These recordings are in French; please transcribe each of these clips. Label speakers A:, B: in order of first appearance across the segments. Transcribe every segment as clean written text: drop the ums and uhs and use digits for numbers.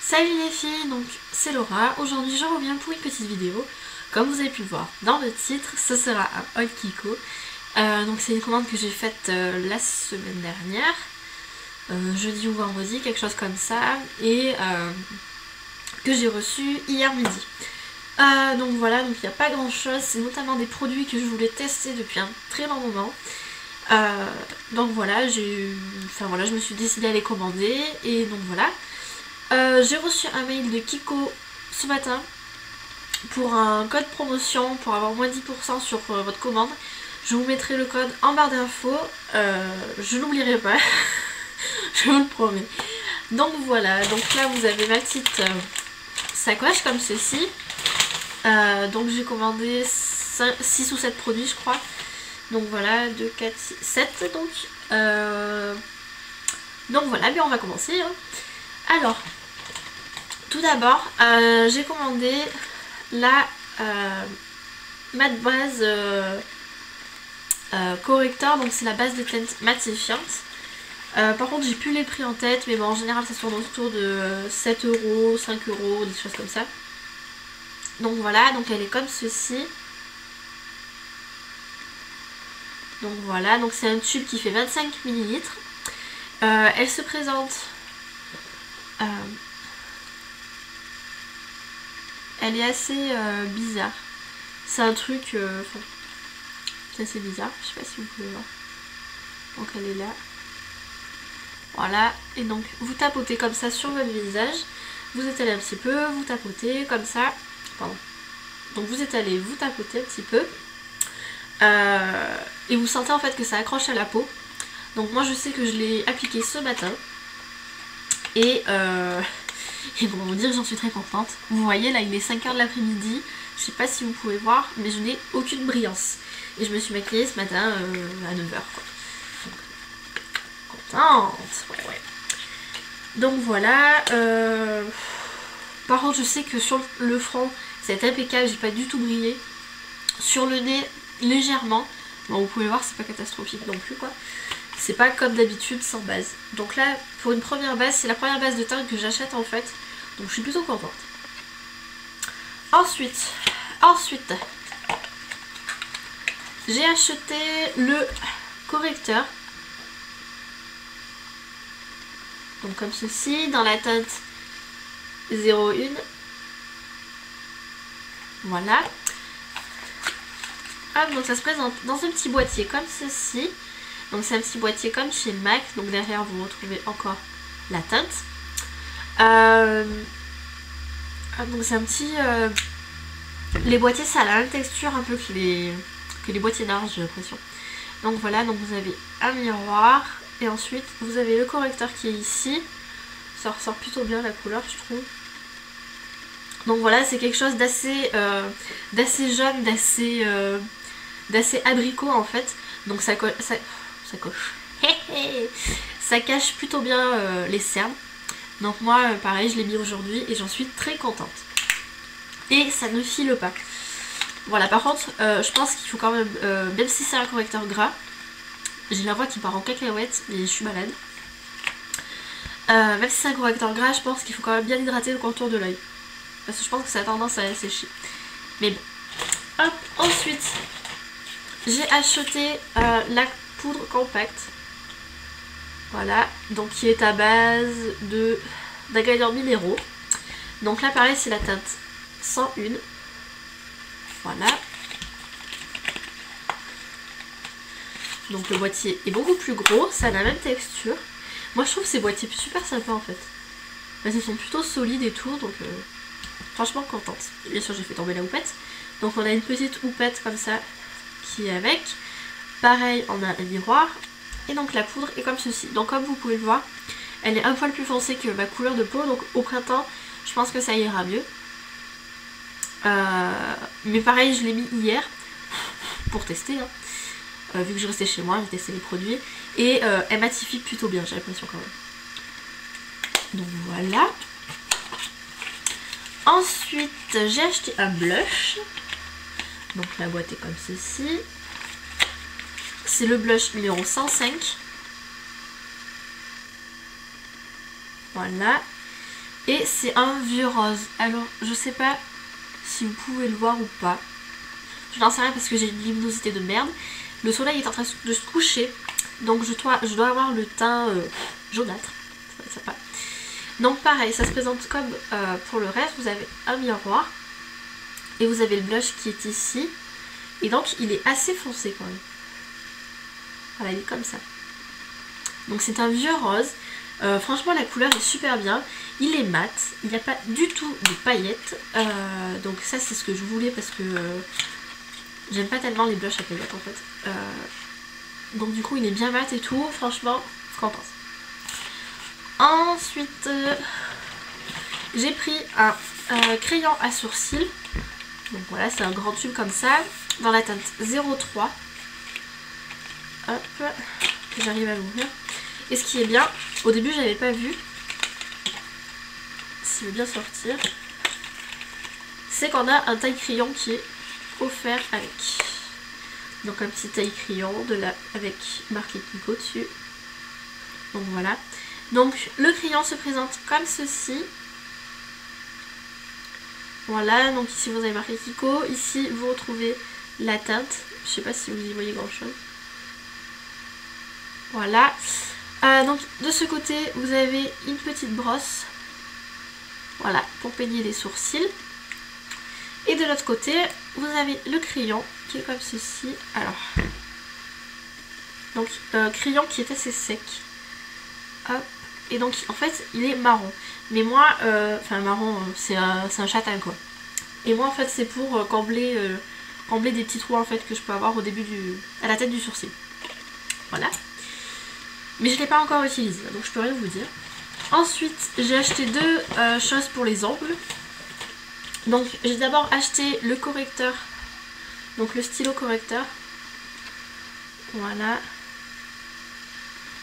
A: Salut les filles, donc c'est Laura. Aujourd'hui je reviens pour une petite vidéo. Comme vous avez pu le voir dans le titre, ce sera un haul Kiko. Donc c'est une commande que j'ai faite la semaine dernière, jeudi ou vendredi, quelque chose comme ça, et que j'ai reçu hier midi. Donc voilà, donc il n'y a pas grand chose, c'est notamment des produits que je voulais tester depuis un très long moment. Donc voilà, je me suis décidée à les commander et donc voilà. J'ai reçu un mail de Kiko ce matin pour un code promotion pour avoir moins 10% sur votre commande. Je vous mettrai le code en barre d'infos, je n'oublierai pas, je vous le promets. Donc voilà, donc là vous avez ma petite sacoche comme ceci. Donc j'ai commandé 6 ou 7 produits je crois. Donc voilà, 2, 4, 6, 7 donc. Donc voilà, bien on va commencer. Alors, tout d'abord, j'ai commandé la matte base correcteur, donc c'est la base de teinte matifiante. Par contre, j'ai plus les prix en tête, mais bon, en général, ça tourne autour de 7 €, 5 €, des choses comme ça. Donc voilà, donc elle est comme ceci. Donc voilà, donc c'est un tube qui fait 25 ml. Elle se présente. Elle est assez bizarre. C'est un truc. C'est assez bizarre. Je sais pas si vous pouvez voir. Donc elle est là. Voilà. Et donc vous tapotez comme ça sur votre visage. Vous étalez un petit peu. Vous tapotez comme ça. Pardon. Donc vous étalez, vous tapotez un petit peu. Et vous sentez en fait que ça accroche à la peau. Donc moi je sais que je l'ai appliqué ce matin. Et pour vous dire, j'en suis très contente. Vous voyez, là il est 5 h de l'après-midi. Je sais pas si vous pouvez voir, mais je n'ai aucune brillance. Et je me suis maquillée ce matin à 9 h quoi. Contente, ouais. Donc voilà. Par contre, je sais que sur le front, c'est impeccable, j'ai pas du tout brillé. Sur le nez, légèrement. Bon, vous pouvez voir, c'est pas catastrophique non plus quoi. C'est pas comme d'habitude sans base. Donc là, pour une première base, c'est la première base de teint que j'achète en fait. Donc je suis plutôt contente. Ensuite, j'ai acheté le correcteur. Donc comme ceci, dans la teinte 01. Voilà. Hop, donc ça se présente dans un petit boîtier comme ceci. Donc c'est un petit boîtier comme chez MAC. Donc derrière vous retrouvez encore la teinte. Donc c'est un petit... Les boîtiers ça a la même texture un peu que les boîtiers d'argent, j'ai l'impression. Donc voilà, donc vous avez un miroir. Et ensuite vous avez le correcteur qui est ici. Ça ressort plutôt bien la couleur je trouve. Donc voilà, c'est quelque chose d'assez jaune, d'assez abricot en fait. Donc ça coche. Ça cache plutôt bien les cernes. Donc moi pareil, je l'ai mis aujourd'hui et j'en suis très contente. Et ça ne file pas. Voilà, par contre je pense qu'il faut quand même, même si c'est un correcteur gras, j'ai la voix qui part en cacahuète et je suis malade. Même si c'est un correcteur gras, je pense qu'il faut quand même bien hydrater le contour de l'œil. Parce que je pense que ça a tendance à sécher. Mais bon. Hop, ensuite j'ai acheté la poudre compacte. Voilà, donc qui est à base d'ingrédients minéraux. Donc là pareil c'est la teinte 101. Voilà. Donc le boîtier est beaucoup plus gros, ça a la même texture. Moi je trouve ces boîtiers super sympas en fait. Parce qu'ils sont plutôt solides et tout, donc franchement contente. Et bien sûr j'ai fait tomber la houppette. Donc on a une petite houppette comme ça qui est avec. Pareil on a un miroir. Et donc la poudre est comme ceci. Donc comme vous pouvez le voir, elle est un poil plus foncée que ma couleur de peau. Donc au printemps, je pense que ça ira mieux. Mais pareil, je l'ai mis hier pour tester. Vu que je restais chez moi, j'ai testé les produits. Et elle matifie plutôt bien, j'ai l'impression quand même. Donc voilà. Ensuite, j'ai acheté un blush. Donc la boîte est comme ceci. C'est le blush numéro 105. Voilà. Et c'est un vieux rose. Alors je sais pas si vous pouvez le voir ou pas. Je n'en sais rien parce que j'ai une luminosité de merde. Le soleil est en train de se coucher. Donc je dois avoir le teint jaunâtre. Ça va être sympa. Donc pareil, ça se présente comme pour le reste. Vous avez un miroir. Et vous avez le blush qui est ici. Et donc il est assez foncé quand même. Voilà, il est comme ça. Donc c'est un vieux rose. Franchement la couleur est super bien. Il est mat. Il n'y a pas du tout de paillettes. Donc ça c'est ce que je voulais parce que j'aime pas tellement les blushs à paillettes en fait. Donc du coup il est bien mat et tout. Franchement, contente. Ensuite j'ai pris un crayon à sourcils. Donc voilà, c'est un grand tube comme ça. Dans la teinte 03. Hop, que j'arrive à l'ouvrir. Et ce qui est bien, au début j'avais pas vu, s'il veut bien sortir, c'est qu'on a un taille crayon qui est offert avec. Donc un petit taille crayon avec marqué Kiko dessus. Donc voilà. Donc le crayon se présente comme ceci. Voilà, donc ici vous avez marqué Kiko. Ici vous retrouvez la teinte. Je sais pas si vous y voyez grand chose. Voilà. Donc de ce côté vous avez une petite brosse. Voilà, pour peigner les sourcils. Et de l'autre côté vous avez le crayon qui est comme ceci. Alors, donc crayon qui est assez sec. Hop. Et donc en fait il est marron. Mais moi, enfin marron, c'est un châtain quoi. Et moi en fait c'est pour combler des petits trous en fait que je peux avoir au début à la tête du sourcil. Voilà. Mais je ne l'ai pas encore utilisé, donc je peux rien vous dire. Ensuite, j'ai acheté deux choses pour les ongles. Donc, j'ai d'abord acheté le correcteur. Donc, le stylo correcteur. Voilà.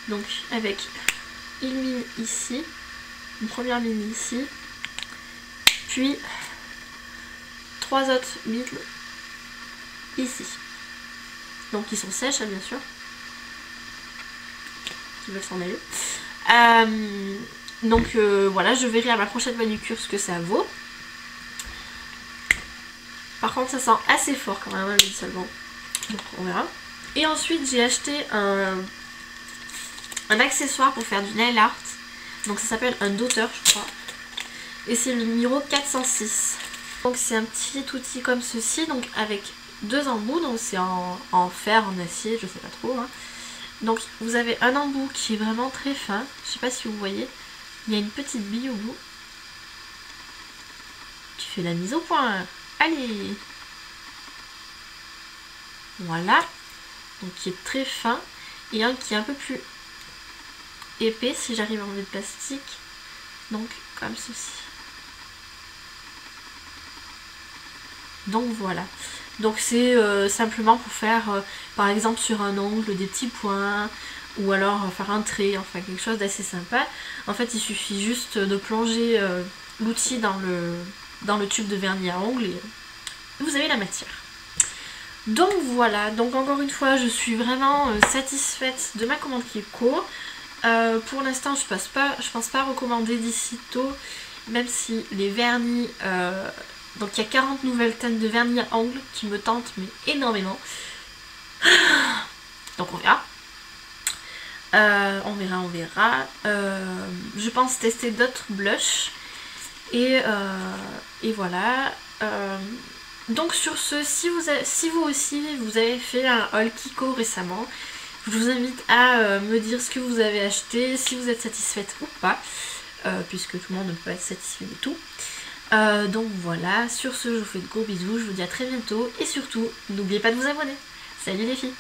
A: Donc, avec une mine ici. Une première mine ici. Puis, 3 autres mines ici. Donc, ils sont sèches, hein, bien sûr. Veulent s'en aller. Donc voilà, je verrai à ma prochaine manucure ce que ça vaut. Par contre ça sent assez fort quand même, seulement. Donc on verra. Et ensuite j'ai acheté un accessoire pour faire du nail art. Donc ça s'appelle un dotter je crois. Et c'est le numéro 406. Donc c'est un petit outil comme ceci, donc avec deux embouts, donc c'est en fer, en acier, je sais pas trop. Hein. Donc vous avez un embout qui est vraiment très fin, je sais pas si vous voyez, il y a une petite bille au bout. Tu fais la mise au point, allez. Voilà, donc qui est très fin, et un qui est un peu plus épais si j'arrive à enlever le plastique, donc comme ceci. Donc voilà. Donc c'est simplement pour faire par exemple sur un ongle des petits points ou alors faire un trait, enfin quelque chose d'assez sympa. En fait il suffit juste de plonger l'outil dans le tube de vernis à ongles et vous avez la matière. Donc voilà, donc encore une fois je suis vraiment satisfaite de ma commande Kiko. Pour l'instant je pense pas recommander d'ici tôt, même si les vernis... donc il y a 40 nouvelles teintes de vernis à ongles qui me tentent mais énormément. Donc on verra. On verra. Je pense tester d'autres blushs. Et voilà. Donc sur ce, si vous aussi vous avez fait un haul Kiko récemment, je vous invite à me dire ce que vous avez acheté, si vous êtes satisfaite ou pas. Puisque tout le monde ne peut pas être satisfait de tout. Donc voilà, sur ce je vous fais de gros bisous, je vous dis à très bientôt et surtout n'oubliez pas de vous abonner. Salut les filles!